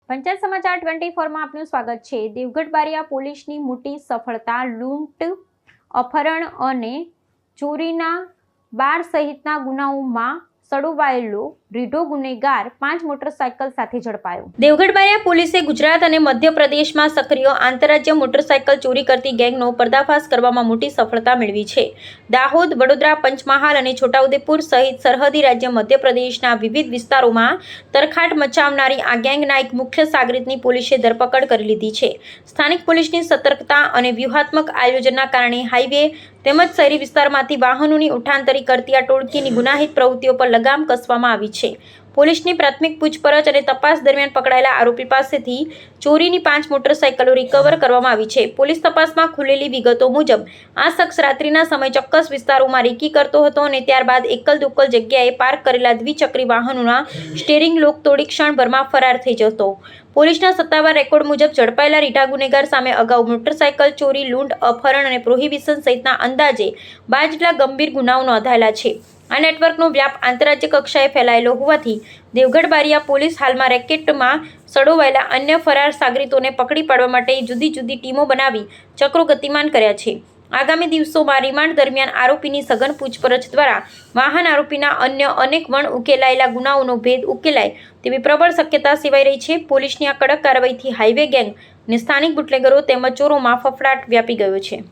પંચાયત સમાચાર 24માં આપનું સ્વાગત છે। દેવગઢ બારિયા પોલીસની મોટી સફળતા। લૂંટ, અપહરણ અને ચોરીના 12 સહિતના ગુનાઓમાં સડોવાયેલો રીઢો ગુનેગાર 5 મોટરસાયકલ સાથે ઝડપાયો। દેવગઢ બારિયા પોલીસે ગુજરાત અને મધ્યપ્રદેશમાં સક્રિય આંતરરાજ્ય મોટરસાયકલ ચોરી કરતી ગેંગનો પર્દાફાશ કરવામાં મોટી સફળતા મેળવી છે। દાહોદ, વડોદરા, પંચમહાલ અને છોટાઉદેપુર સહિત સરહદી રાજ્ય મધ્યપ્રદેશના વિવિધ વિસ્તારોમાં તરખાટ મચાવનારી આ ગેંગના એક મુખ્ય સાગરીતની પોલીસે ધરપકડ કરી લીધી છે। સ્થાનિક પોલીસની સતર્કતા અને વ્યૂહાત્મક આયોજનના કારણે હાઈવે તેમજ શહેરી વિસ્તારમાંથી વાહનોની ઉઠાંતરી કરતી આ ટોળકીની ગુનાહિત પ્રવૃત્તિઓ પર લગામ કસવામાં આવી છે। પોલીસની પ્રાથમિક પૂછપરછ અને તપાસ દરમિયાન પકડાયેલા આરોપી પાસેથી ચોરીની 5 મોટરસાયકલો રિકવર કરવામાં આવી છે। પોલીસ તપાસમાં ખુલેલી વિગતો મુજબ આ શખ્સ રાત્રિના સમયે ચોક્કસ વિસ્તારોમાં રેકી કરતો હતો અને ત્યારબાદ એકલ દુક્કલ જગ્યાએ પાર્ક કરેલા દ્વિચક્રી વાહનોના સ્ટીયરિંગ લોક તોડી ક્ષણભરમાં ફરાર થઈ જતો। પોલીસના સત્તાવાર રેકોર્ડ મુજબ ઝડપાયેલા રીઢા ગુનેગાર સામે અગાઉ મોટરસાયકલ ચોરી, લૂંટ, અપહરણ અને પ્રોહિબિશન સહિતના અંદાજે 12 જેટલા ગંભીર ગુનાઓ નોંધાયેલા છે। આ નેટવર્કનો વ્યાપ આંતરરાજ્ય કક્ષાએ ફેલાયેલો હોવાથી દેવગઢ બારિયા પોલીસ હાલમાં રેકેટમાં સડોવાયેલા અન્ય ફરાર સાગરીતોને પકડી પાડવા માટે જુદી જુદી ટીમો બનાવી ચક્રો ગતિમાન કર્યા છે। આગામી દિવસોમાં રિમાન્ડ દરમિયાન આરોપીની સઘન પૂછપરછ દ્વારા વાહન આરોપીના અન્ય અનેક વણ ઉકેલાયેલા ગુનાઓનો ભેદ ઉકેલાય તેવી પ્રબળ શક્યતા સેવાઈ રહી છે। પોલીસની આ કડક કાર્યવાહીથી હાઈવે ગેંગ અને સ્થાનિક બુટલેગરો તેમજ ચોરોમાં ફફડાટ વ્યાપી ગયો છે।